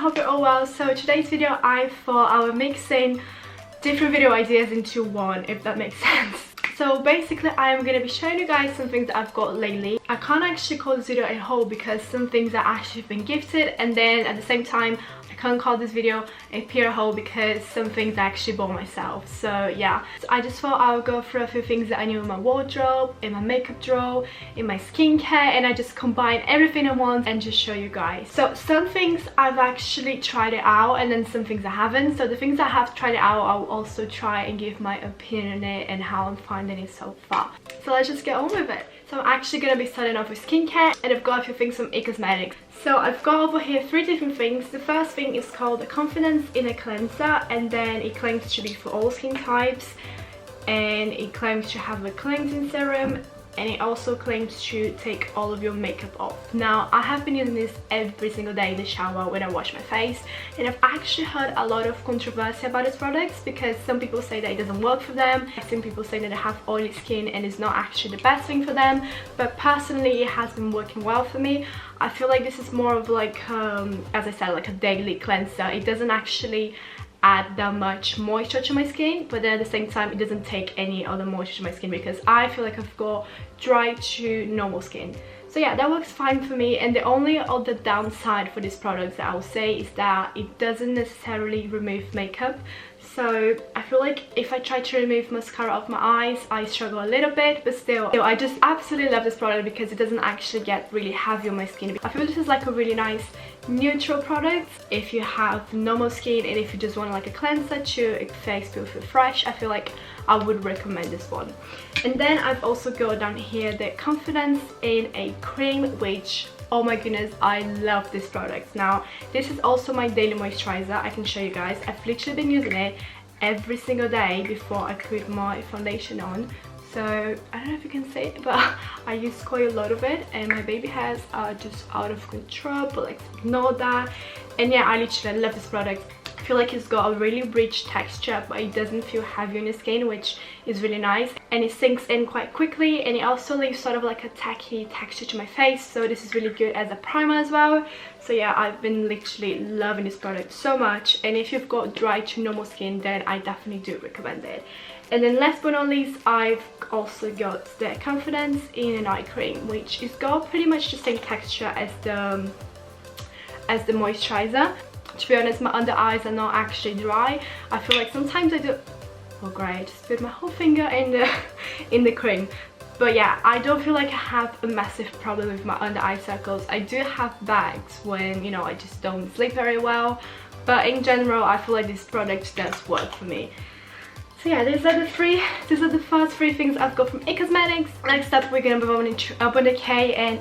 hope you're all well. So today's video, I thought I would mixing different video ideas into one, if that makes sense. So basically I am going to be showing you guys some things that I've got lately. I can't actually call this video a haul because some things are actually been gifted, and then at the same time I can't call this video a pure haul because some things I actually bought myself. So yeah, so I just thought I would go through a few things that I knew in my wardrobe, in my makeup drawer, in my skincare, and I just combine everything at once and just show you guys. So some things I've actually tried it out, and then some things I haven't. So the things I have tried it out, I'll also try and give my opinion on it and how I'm finding it so far. So let's just get on with it. So I'm actually going to be starting off with skincare, and I've got a few things from Cosmetics. So I've got over here 3 different things. The first thing is called the Confidence Inner Cleanser, and then it claims to be for all skin types, and it claims to have a cleansing serum, and it also claims to take all of your makeup off. Now I have been using this every single day in the shower when I wash my face, and I've actually heard a lot of controversy about these products because some people say that it doesn't work for them, some people say that they have oily skin and it's not actually the best thing for them, but personally it has been working well for me. I feel like this is more of like as I said, like a daily cleanser. It doesn't actually add that much moisture to my skin, but then at the same time it doesn't take any other moisture to my skin because I feel like I've got dry to normal skin. So yeah, that works fine for me. And the only other downside for this product that I will say is that it doesn't necessarily remove makeup. So I feel like if I try to remove mascara off my eyes, I struggle a little bit, but still I just absolutely love this product because it doesn't actually get really heavy on my skin. I feel this is like a really nice neutral product if you have normal skin, and if you just want like a cleanser to your face to feel fresh, I feel like I would recommend this one. And then I've also got down here the Confidence in a Cream, which, oh my goodness, I love this product. Now this is also my daily moisturizer. I can show you guys. I've literally been using it every single day before I put my foundation on. So I don't know if you can see it, but I use quite a lot of it, and my baby hairs are just out of control, but like ignore that. And yeah, I literally love this product. I feel like it's got a really rich texture, but it doesn't feel heavy on the skin, which is really nice, and it sinks in quite quickly, and it also leaves sort of like a tacky texture to my face, so this is really good as a primer as well. So yeah, I've been literally loving this product so much, and if you've got dry to normal skin, then I definitely do recommend it. And then last but not least, I've also got the Confidence in an Eye Cream, which is got pretty much the same texture as the moisturizer. To be honest, my under eyes are not actually dry. I feel like sometimes I do. Oh great, I just put my whole finger in the cream. But yeah, I don't feel like I have a massive problem with my under eye circles. I do have bags when, you know, I just don't sleep very well, but in general I feel like this product does work for me. So yeah, these are the first 3 things I've got from Cosmetics. Next up we're gonna move on into Urban Decay, and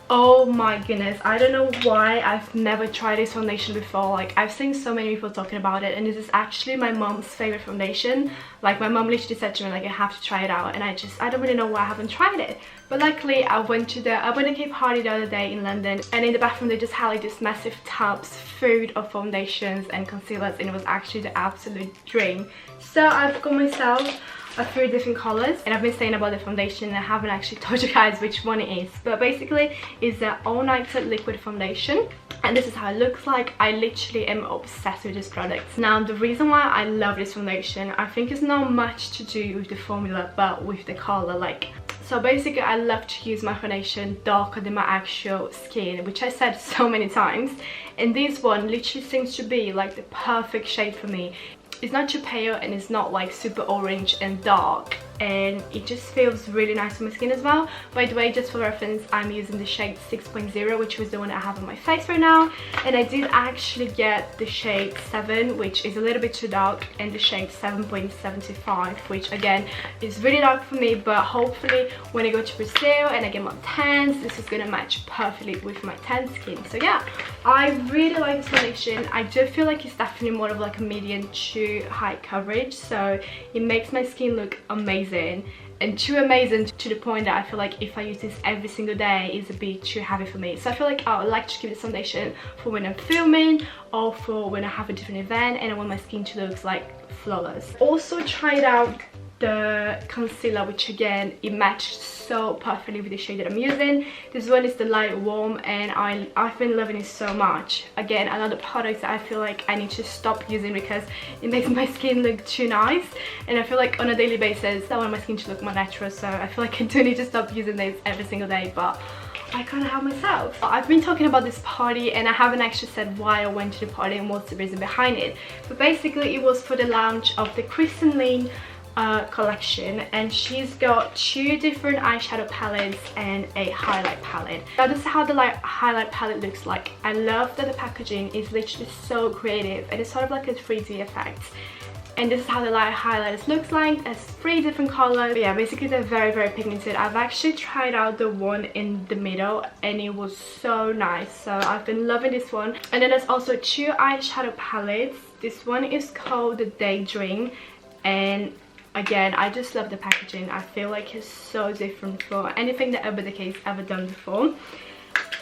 oh my goodness, I don't know why I've never tried this foundation before. Like, I've seen so many people talking about it, and this is actually my mom's favorite foundation. Like, my mom literally said to me, like, I have to try it out, and I don't really know why I haven't tried it. But luckily I went to the Urban Decay party the other day in London, and in the bathroom they just had like this massive tubs filled of foundations and concealers, and it was actually the absolute dream. So I've got myself a 3 different colors, and I've been saying about the foundation and I haven't actually told you guys which one it is, but basically it's the All Nighter liquid foundation, and this is how it looks like. I literally am obsessed with this product. Now the reason why I love this foundation, I think it's not much to do with the formula but with the color. Like, so basically I love to use my foundation darker than my actual skin, which I said so many times, and this one literally seems to be like the perfect shade for me. It's not too pale, and it's not like super orange and dark, and it just feels really nice on my skin as well. By the way, just for reference, I'm using the shade 6.0, which was the one I have on my face right now, and I did actually get the shade 7, which is a little bit too dark, and the shade 7.75, which again is really dark for me, but hopefully when I go to Brazil and I get more tans, this is gonna match perfectly with my tan skin. So yeah, I really like this foundation. I do feel like it's definitely more of like a medium to high coverage, so it makes my skin look amazing, and too amazing to the point that I feel like if I use this every single day, it's a bit too heavy for me. So I feel like I would like to keep this foundation for when I'm filming or for when I have a different event and I want my skin to look like flawless. Also tried out the concealer, which again, it matched so perfectly with the shade that I'm using. This one is the light warm, and I've been loving it so much. Again, another product that I feel like I need to stop using because it makes my skin look too nice, and I feel like on a daily basis I want my skin to look more natural, so I feel like I do need to stop using this every single day, but I can't help myself. I've been talking about this party and I haven't actually said why I went to the party and what's the reason behind it, but basically it was for the launch of the Kristen Lynn collection, and she's got 2 different eyeshadow palettes and a highlight palette. Now this is how the highlight palette looks like. I love that the packaging is literally so creative, and it's sort of like a 3D effect. And this is how the light highlighters looks like. There's 3 different colors. But yeah, basically they're very pigmented. I've actually tried out the one in the middle and it was so nice, so I've been loving this one. And then there's also 2 eyeshadow palettes. This one is called the Daydream, and again, I just love the packaging. I feel like it's so different for anything that Urban Decay's ever done before.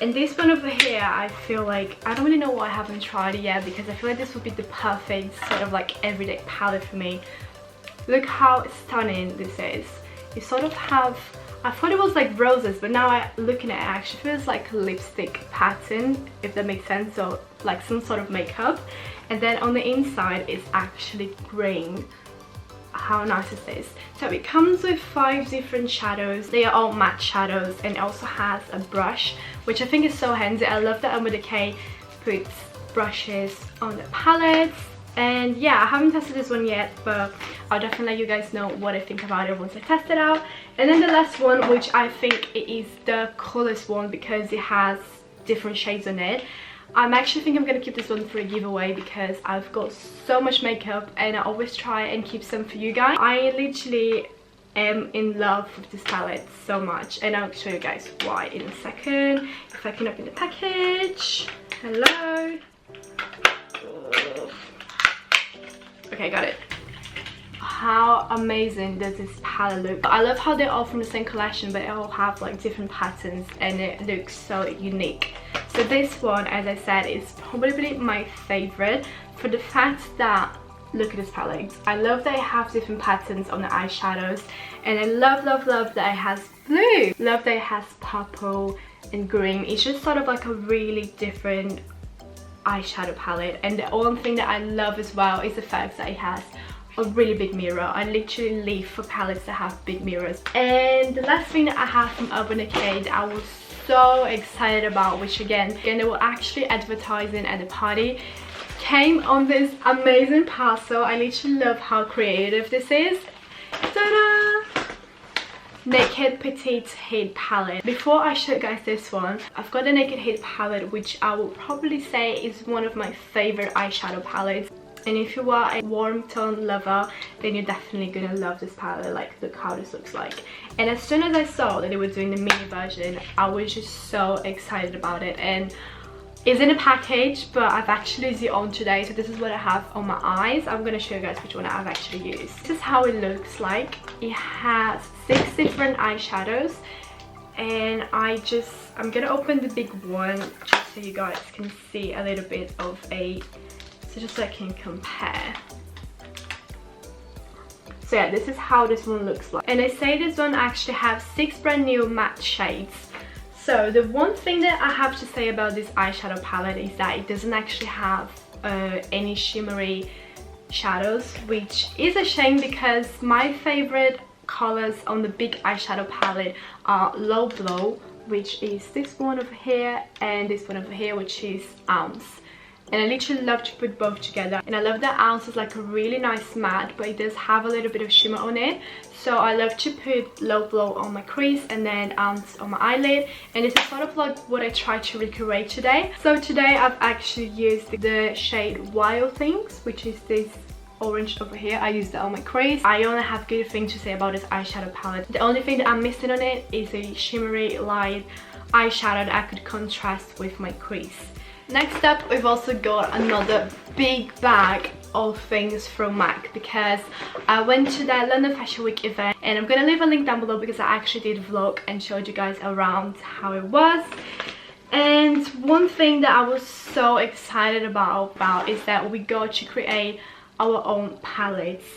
And this one over here, I feel like, I don't really know why I haven't tried it yet, because I feel like this would be the perfect sort of like everyday palette for me. Look how stunning this is. You sort of have, I thought it was like roses, but now looking at it, actually feels like a lipstick pattern, if that makes sense, or like some sort of makeup. And then on the inside it's actually green. How nice is this? So it comes with 5 different shadows. They are all matte shadows, and it also has a brush, which I think is so handy. I love that Urban Decay puts brushes on the palettes. And yeah, I haven't tested this one yet, but I'll definitely let you guys know what I think about it once I test it out. And then the last one, which I think it is the coolest one because it has different shades on it. I'm actually think I'm gonna keep this one for a giveaway because I've got so much makeup and I always try and keep some for you guys. I literally am in love with this palette so much, and I'll show you guys why in a second. If I can open the package. Hello. Okay, got it. How amazing does this palette look? I love how they're all from the same collection, but they all have like different patterns and it looks so unique. So this one, as I said, is probably my favorite for the fact that, look at this palette. I love that it has different patterns on the eyeshadows, and I love that it has blue. Love that it has purple and green. It's just sort of like a really different eyeshadow palette. And the one thing that I love as well is the fact that it has a really big mirror. I literally live for palettes that have big mirrors. And the last thing that I have from Urban Decay that I was so excited about, which again they were actually advertising at the party, came on this amazing parcel. I literally love how creative this is. Ta-da! Naked Petite Heat Palette. Before I show you guys this one, I've got the Naked Heat palette, which I will probably say is one of my favorite eyeshadow palettes. And if you are a warm tone lover, then you're definitely gonna love this palette. Like, look how this looks like. And as soon as I saw that they were doing the mini version, I was just so excited about it. And it's in a package, but I've actually used it on today, so this is what I have on my eyes. I'm gonna show you guys which one I've actually used. This is how it looks like. It has 6 different eyeshadows, and I'm gonna open the big one just so you guys can see a little bit of so just so I can compare. So yeah, this is how this one looks like. And I say this one actually has 6 brand new matte shades. So the one thing that I have to say about this eyeshadow palette is that it doesn't actually have any shimmery shadows, which is a shame because my favorite colors on the big eyeshadow palette are Low Blow, which is this one over here, and this one over here, which is Ounce. And I literally love to put both together, and I love that Ounce is like a really nice matte, but it does have a little bit of shimmer on it. So I love to put Low Blow on my crease and then Ounce on my eyelid, and this is sort of like what I try to recreate today. So today I've actually used the shade Wild Things, which is this orange over here. I used that on my crease. I only have good things to say about this eyeshadow palette. The only thing that I'm missing on it is a shimmery light eyeshadow that I could contrast with my crease. Next up, we've also got another big bag of things from MAC because I went to the London Fashion Week event, and I'm gonna leave a link down below because I actually did a vlog and showed you guys around how it was. And one thing that I was so excited about is that we got to create our own palettes.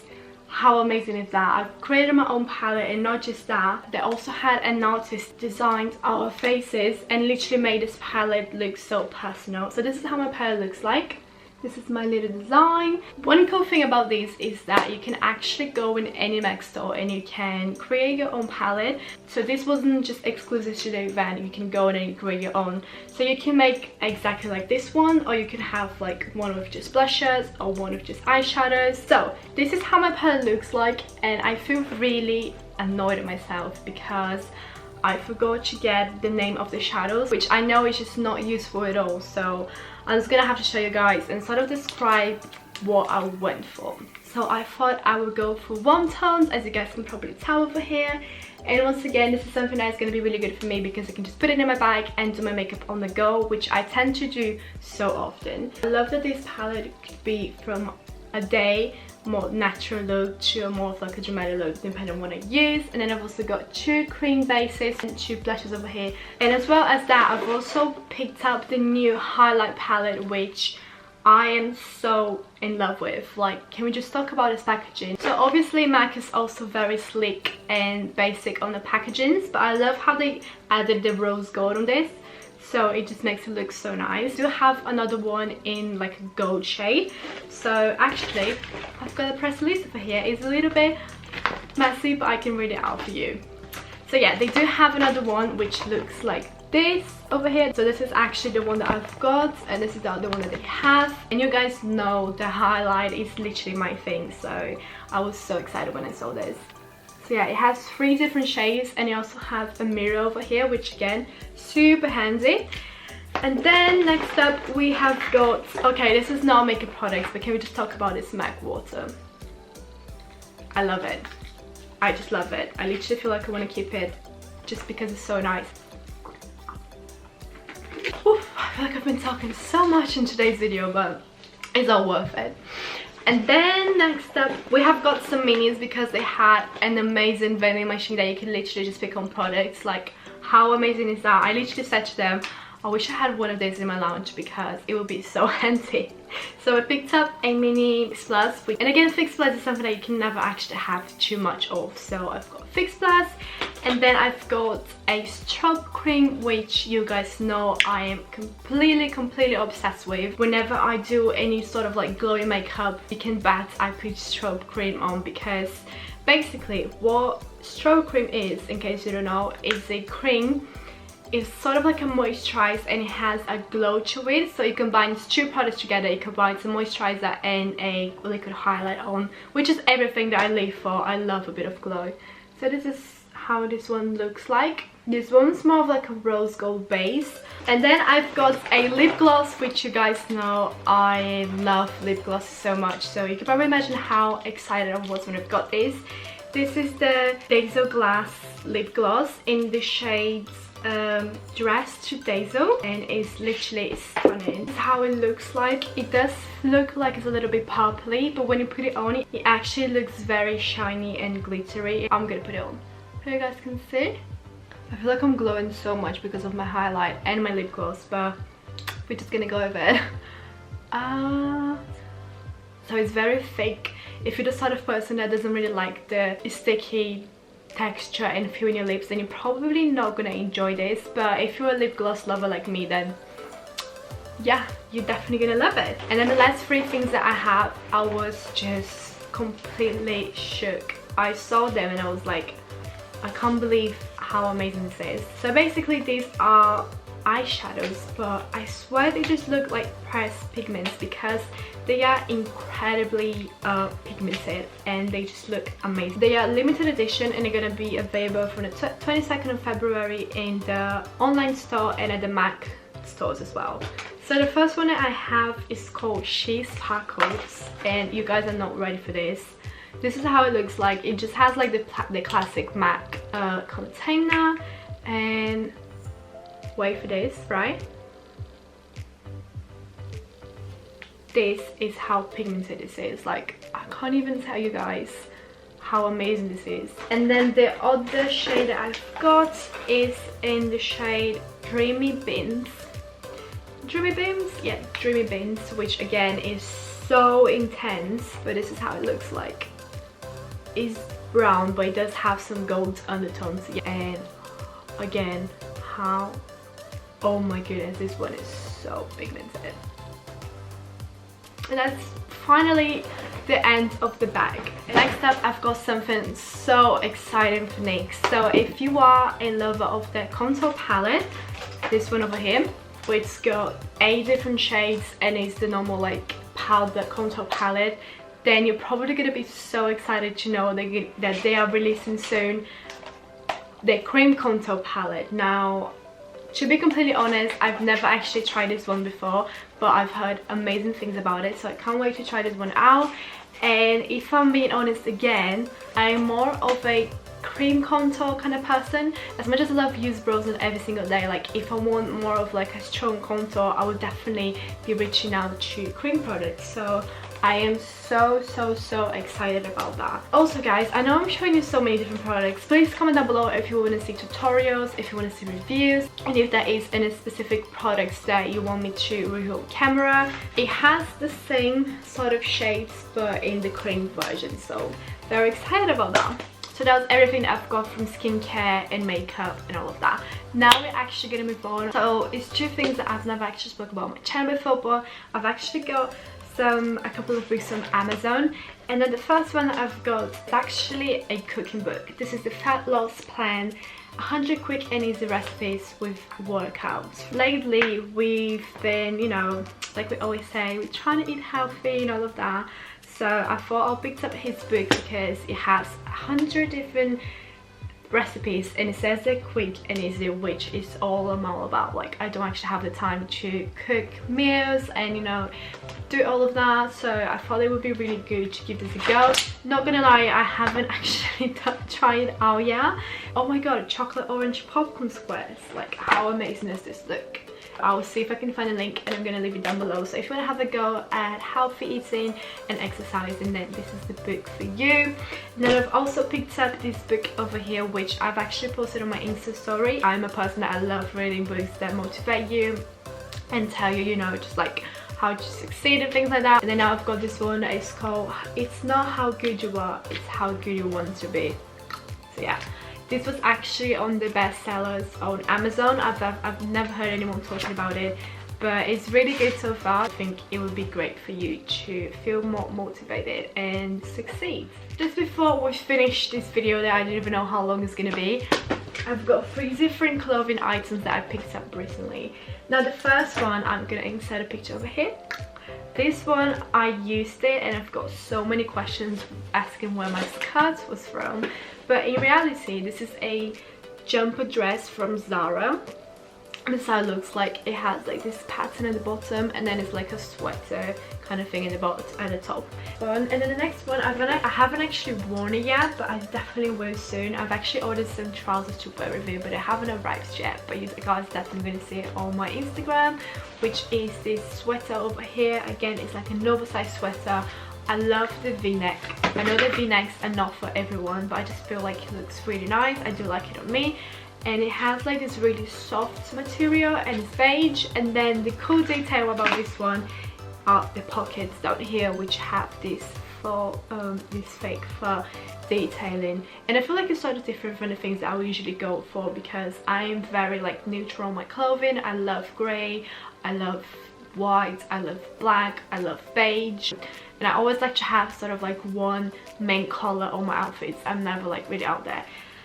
How amazing is that? I've created my own palette, and not just that, they also had an artist designed our faces and literally made this palette look so personal. So this is how my palette looks like. This is my little design. One cool thing about these is that you can actually go in any MAC store and you can create your own palette. So this wasn't just exclusive to the event, you can go in and create your own. So you can make exactly like this one, or you can have like one with just blushes or one with just eyeshadows. So this is how my palette looks like, and I feel really annoyed at myself because I forgot to get the name of the shadows, which I know is just not useful at all. So I'm just gonna have to show you guys and sort of describe what I went for. So I thought I would go for warm tones, as you guys can probably tell over here. And once again, this is something that's going to be really good for me because I can just put it in my bag and do my makeup on the go, which I tend to do so often. I love that this palette could be from a day more natural look to a more of like a dramatic look depending on what I use. And then I've also got 2 cream bases and 2 blushes over here, and as well as that I've also picked up the new highlight palette, which I am so in love with. Like, can we just talk about this packaging? So obviously MAC is also very sleek and basic on the packagings, but I love how they added the rose gold on this. So it just makes it look so nice. I do have another one in like a gold shade. So actually, I've got a press release over here. It's a little bit messy, but I can read it out for you. So yeah, they do have another one which looks like this over here. So this is actually the one that I've got, and this is the other one that they have. And you guys know the highlight is literally my thing, so I was so excited when I saw this. So yeah, it has 3 different shades, and you also have a mirror over here, which again, super handy. And then next up we have got, okay, this is not makeup products, but can we just talk about this MAC water? I love it. I just love it. I literally feel like I want to keep it just because it's so nice. Oof, I feel like I've been talking so much in today's video, but it's all worth it. And then next up we have got some minis because they had an amazing vending machine that you can literally just pick on products. Like, how amazing is that? I literally said to them, I wish I had one of these in my lounge because it would be so handy. So I picked up a mini Fix Plus, and again, Fix Plus is something that you can never actually have too much of. So I've got Fix Plus, and then I've got a strobe cream, which you guys know I am completely obsessed with. Whenever I do any sort of like glowy makeup, you can bet I put strobe cream on, because basically what strobe cream is, in case you don't know, is a cream. It's sort of like a moisturizer, and it has a glow to it. So you combine 2 products together. You combine some moisturizer and a liquid highlight on, which is everything that I live for. I love a bit of glow. So this is how this one looks like. This one's more of like a rose gold base. And then I've got a lip gloss, which you guys know I love lip gloss so much. So you can probably imagine how excited I was when I got this. This is the Dazzle Glass lip gloss in the shades Dress to Dazzle, and it's literally stunning. This is how it looks like. It does look like it's a little bit purpley, but when you put it on, it actually looks very shiny and glittery. I'm gonna put it on so you guys can see. I feel like I'm glowing so much because of my highlight and my lip gloss, but we're just gonna go over it. So it's very thick. If you're the sort of person that doesn't really like the sticky texture and feel in your lips, then you're probably not gonna enjoy this. But if you're a lip gloss lover like me, then yeah, you're definitely gonna love it. And then the last 3 things that I have, I was just completely shook. I saw them and I was like, I can't believe how amazing this is. So basically these are eyeshadows, but I swear they just look like pressed pigments because they are incredibly pigmented and they just look amazing. They are limited edition and they're gonna be available from the 22nd of February in the online store and at the MAC stores as well. So the first one that I have is called She Sparkles, and you guys are not ready for this. This is how it looks like. It just has like the classic MAC container, and wait for this, right? This is how pigmented this is. Like, I can't even tell you guys how amazing this is. And then the other shade that I've got is in the shade Dreamy Beans. Dreamy Beans? Yeah, Dreamy Beans, which again is so intense, but this is how it looks like. is brown, but it does have some gold undertones. And again, how, oh my goodness, this one is so pigmented. And that's finally the end of the bag. Next up, I've got something so exciting for NYX. So if you are a lover of the contour palette, this one over here, which got 8 different shades and is the normal like powder contour palette, then you're probably gonna be so excited to know that they are releasing soon the cream contour palette. Now, to be completely honest, I've never actually tried this one before, but I've heard amazing things about it, so I can't wait to try this one out. And if I'm being honest again, I'm more of a cream contour kind of person. As much as I love use bronzer every single day, like if I want more of like a strong contour, I would definitely be reaching out to cream products. So I am so excited about that. Also guys, I know I'm showing you so many different products. Please comment down below if you want to see tutorials, if you want to see reviews, and if there is any specific products that you want me to review on camera. It has the same sort of shades but in the cream version, so very excited about that. So that was everything I've got from skincare and makeup and all of that. Now we're actually gonna move on. So it's 2 things that I've never actually spoke about on my channel before, but I've actually got a couple of books on Amazon. And then the first one that I've got is actually a cooking book. This is the Fat Loss Plan, 100 quick and easy recipes with workouts. Lately we've been, you know, like we always say, we're trying to eat healthy and all of that. So I thought I'll pick up his book because it has 100 different recipes and it says they're quick and easy, which is all I'm all about. Like, I don't actually have the time to cook meals and, you know, do all of that, so I thought it would be really good to give this a go. Not gonna lie, I haven't actually tried it out yet. Oh my god, chocolate orange popcorn squares. Like, how amazing does this look? I'll see if I can find a link and I'm gonna leave it down below. So if you want to have a go at healthy eating and exercising, then this is the book for you. And then I've also picked up this book over here, which I've actually posted on my Insta story. I'm a person that I love reading books that motivate you and tell you, you know, just like how to succeed and things like that. And then now I've got this one that is called It's Not How Good You Are, It's How Good You Want to Be. So yeah, this was actually on the bestsellers on Amazon. I've never heard anyone talking about it, but it's really good so far. I think it would be great for you to feel more motivated and succeed. Just before we finish this video that I don't even know how long it's gonna be, I've got 3 different clothing items that I picked up recently. Now the first one, I'm gonna insert a picture over here. This one, I used it and I've got so many questions asking where my skirt was from. But in reality, this is a jumper dress from Zara. This is how it looks like. It has like this pattern at the bottom and then it's like a sweater kind of thing in the bottom at the top. And then the next one, I haven't actually worn it yet, but I definitely will soon. I've actually ordered some trousers to wear with it, but they haven't arrived yet. But you guys definitely going to see it on my Instagram, which is this sweater over here. Again, it's like an oversized sweater. I love the v-neck. I know the v-necks are not for everyone, but I just feel like it looks really nice. I do like it on me. And it has like this really soft material and it's beige. And then the cool detail about this one are the pockets down here, which have this fake fur detailing. And I feel like it's sort of different from the things that I would usually go for, because I'm very like neutral on my clothing. I love grey, I love white, I love black, I love beige, and I always like to have sort of like one main color on my outfits. I'm never like really out there.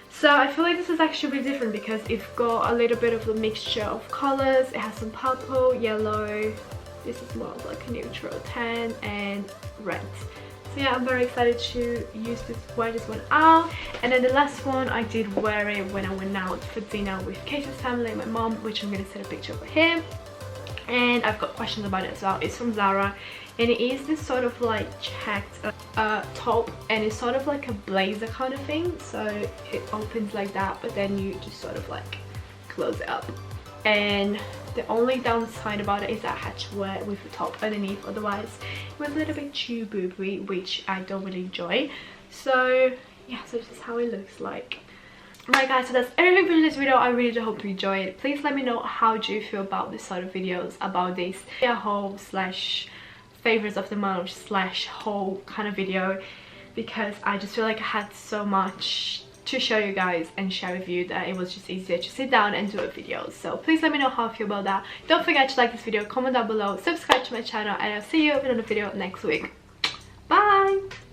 So I feel like this is actually really different because it's got a little bit of a mixture of colors. It has some purple, yellow, this is more of like a neutral tan, and red. So yeah, I'm very excited to wear this one out. And then the last one, I did wear it when I went out for dinner with Casey's family and my mom, which I'm going to set a picture over here. And I've got questions about it as well. It's from Zara and it is this sort of like checked top, and it's sort of like a blazer kind of thing. So it opens like that, but then you just sort of like close it up. And the only downside about it is that I had to wear it with the top underneath, otherwise it was a little bit too booby, which I don't really enjoy. So yeah, so this is how it looks like. Right guys, so that's everything for this video. I really do hope you enjoy it. Please let me know how do you feel about this sort of videos, about this haul slash favorites of the month slash haul kind of video. because I just feel like I had so much to show you guys and share with you that it was just easier to sit down and do a video. So please let me know how you feel about that. Don't forget to like this video, comment down below, subscribe to my channel, and I'll see you in another video next week. Bye!